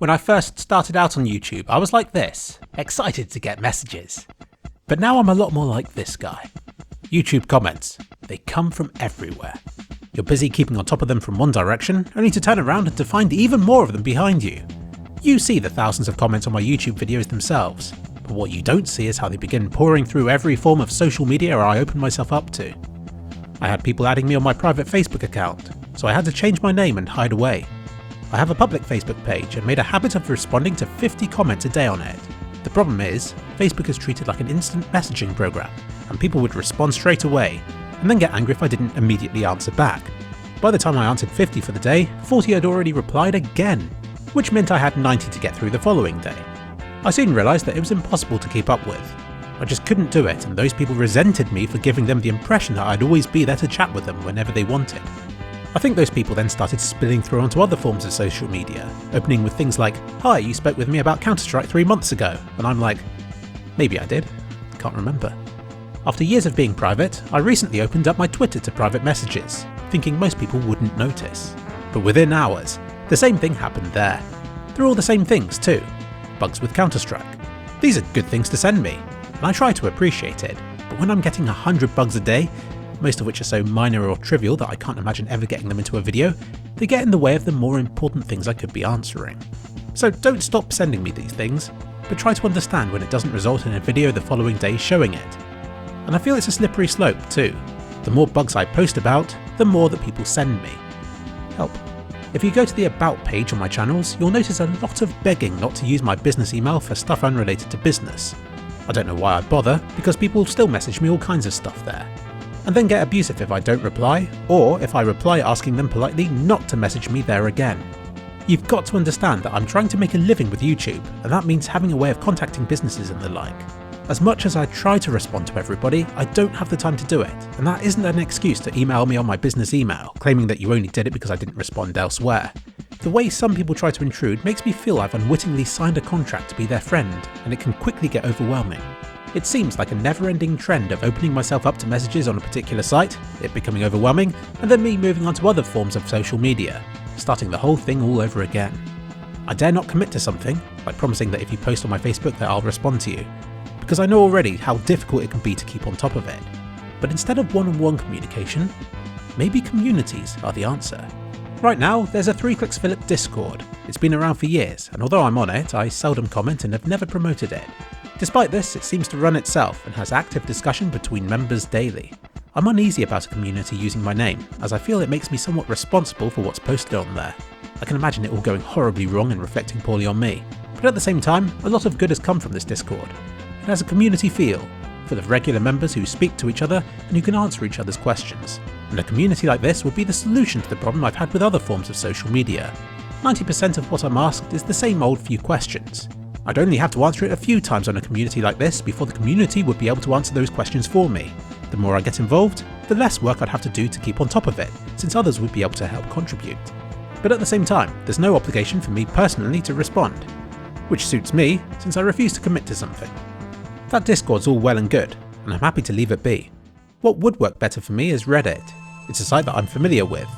When I first started out on YouTube, I was like this, excited to get messages. But now I'm a lot more like this guy. YouTube comments, they come from everywhere. You're busy keeping on top of them from one direction, only to turn around and to find even more of them behind you. You see the thousands of comments on my YouTube videos themselves, but what you don't see is how they begin pouring through every form of social media I open myself up to. I had people adding me on my private Facebook account, so I had to change my name and hide away. I have a public Facebook page and made a habit of responding to 50 comments a day on it. The problem is, Facebook is treated like an instant messaging program, and people would respond straight away, and then get angry if I didn't immediately answer back. By the time I answered 50 for the day, 40 had already replied again, which meant I had 90 to get through the following day. I soon realised that it was impossible to keep up with. I just couldn't do it, and those people resented me for giving them the impression that I'd always be there to chat with them whenever they wanted. I think those people then started spilling through onto other forms of social media, opening with things like, "Hi, you spoke with me about Counter-Strike 3 months ago," and I'm like, maybe I did, can't remember. After years of being private, I recently opened up my Twitter to private messages, thinking most people wouldn't notice. But within hours, the same thing happened there. They're all the same things too. Bugs with Counter-Strike. These are good things to send me, and I try to appreciate it, but when I'm getting 100 bugs a day, most of which are so minor or trivial that I can't imagine ever getting them into a video, they get in the way of the more important things I could be answering. So don't stop sending me these things, but try to understand when it doesn't result in a video the following day showing it. And I feel it's a slippery slope too. The more bugs I post about, the more that people send me. Help. If you go to the About page on my channels, you'll notice a lot of begging not to use my business email for stuff unrelated to business. I don't know why I bother, because people still message me all kinds of stuff there. And then get abusive if I don't reply, or if I reply asking them politely not to message me there again. You've got to understand that I'm trying to make a living with YouTube, and that means having a way of contacting businesses and the like. As much as I try to respond to everybody, I don't have the time to do it, and that isn't an excuse to email me on my business email, claiming that you only did it because I didn't respond elsewhere. The way some people try to intrude makes me feel I've unwittingly signed a contract to be their friend, and it can quickly get overwhelming. It seems like a never-ending trend of opening myself up to messages on a particular site, it becoming overwhelming, and then me moving on to other forms of social media, starting the whole thing all over again. I dare not commit to something, like promising that if you post on my Facebook that I'll respond to you, because I know already how difficult it can be to keep on top of it. But instead of one-on-one communication, maybe communities are the answer. Right now, there's a kliksphilip Discord. It's been around for years, and although I'm on it, I seldom comment and have never promoted it. Despite this, it seems to run itself and has active discussion between members daily. I'm uneasy about a community using my name, as I feel it makes me somewhat responsible for what's posted on there. I can imagine it all going horribly wrong and reflecting poorly on me, but at the same time, a lot of good has come from this Discord. It has a community feel, full of regular members who speak to each other and who can answer each other's questions. And a community like this would be the solution to the problem I've had with other forms of social media. 90% of what I'm asked is the same old few questions. I'd only have to answer it a few times on a community like this before the community would be able to answer those questions for me. The more I get involved, the less work I'd have to do to keep on top of it, since others would be able to help contribute. But at the same time, there's no obligation for me personally to respond, which suits me since I refuse to commit to something. That Discord's all well and good, and I'm happy to leave it be. What would work better for me is Reddit. It's a site that I'm familiar with,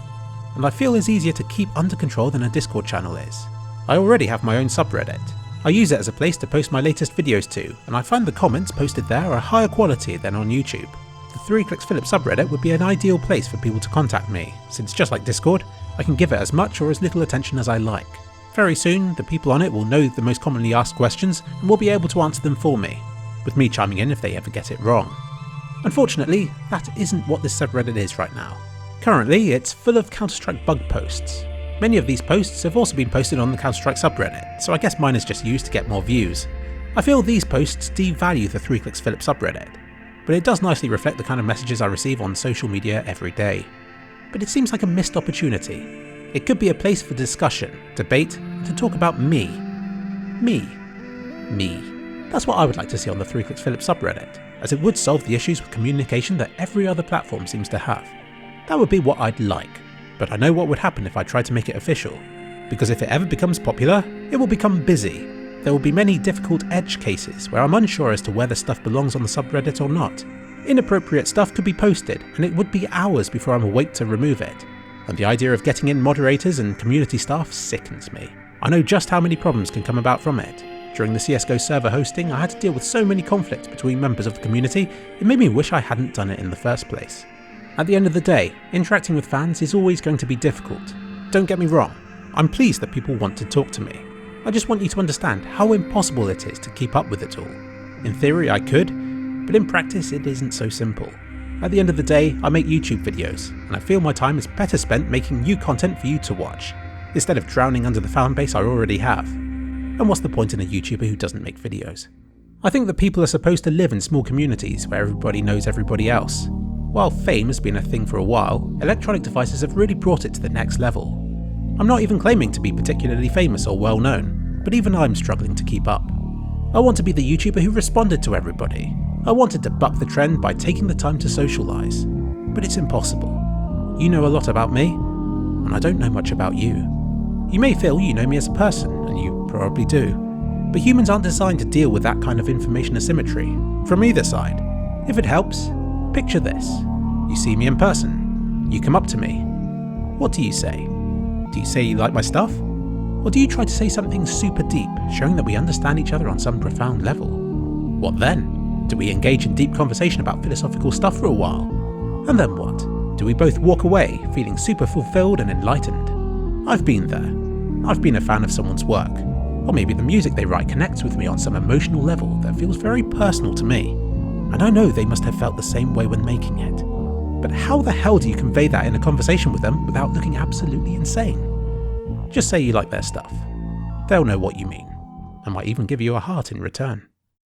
and I feel is easier to keep under control than a Discord channel is. I already have my own subreddit. I use it as a place to post my latest videos to, and I find the comments posted there are higher quality than on YouTube. The kliksphilip subreddit would be an ideal place for people to contact me, since just like Discord, I can give it as much or as little attention as I like. Very soon, the people on it will know the most commonly asked questions and will be able to answer them for me, with me chiming in if they ever get it wrong. Unfortunately, that isn't what this subreddit is right now. Currently, it's full of Counter-Strike bug posts. Many of these posts have also been posted on the Counter-Strike subreddit, so I guess mine is just used to get more views. I feel these posts devalue the kliksphilip subreddit, but it does nicely reflect the kind of messages I receive on social media every day. But it seems like a missed opportunity. It could be a place for discussion, debate, and to talk about me. Me. That's what I would like to see on the kliksphilip subreddit, as it would solve the issues with communication that every other platform seems to have. That would be what I'd like. But I know what would happen if I tried to make it official, because if it ever becomes popular, it will become busy. There will be many difficult edge cases where I'm unsure as to whether stuff belongs on the subreddit or not. Inappropriate stuff could be posted, and it would be hours before I'm awake to remove it. And the idea of getting in moderators and community staff sickens me. I know just how many problems can come about from it. During the CSGO server hosting, I had to deal with so many conflicts between members of the community, it made me wish I hadn't done it in the first place. At the end of the day, interacting with fans is always going to be difficult. Don't get me wrong, I'm pleased that people want to talk to me. I just want you to understand how impossible it is to keep up with it all. In theory I could, but in practice it isn't so simple. At the end of the day, I make YouTube videos, and I feel my time is better spent making new content for you to watch, instead of drowning under the fan base I already have. And what's the point in a YouTuber who doesn't make videos? I think that people are supposed to live in small communities where everybody knows everybody else. While fame has been a thing for a while, electronic devices have really brought it to the next level. I'm not even claiming to be particularly famous or well known, but even I'm struggling to keep up. I want to be the YouTuber who responded to everybody. I wanted to buck the trend by taking the time to socialise, but it's impossible. You know a lot about me, and I don't know much about you. You may feel you know me as a person, and you probably do, but humans aren't designed to deal with that kind of information asymmetry, from either side. If it helps, picture this. You see me in person, you come up to me. What do you say? Do you say you like my stuff? Or do you try to say something super deep, showing that we understand each other on some profound level? What then? Do we engage in deep conversation about philosophical stuff for a while? And then what? Do we both walk away feeling super fulfilled and enlightened? I've been there. I've been a fan of someone's work, or maybe the music they write connects with me on some emotional level that feels very personal to me, and I know they must have felt the same way when making it. But how the hell do you convey that in a conversation with them without looking absolutely insane? Just say you like their stuff. They'll know what you mean, and might even give you a heart in return.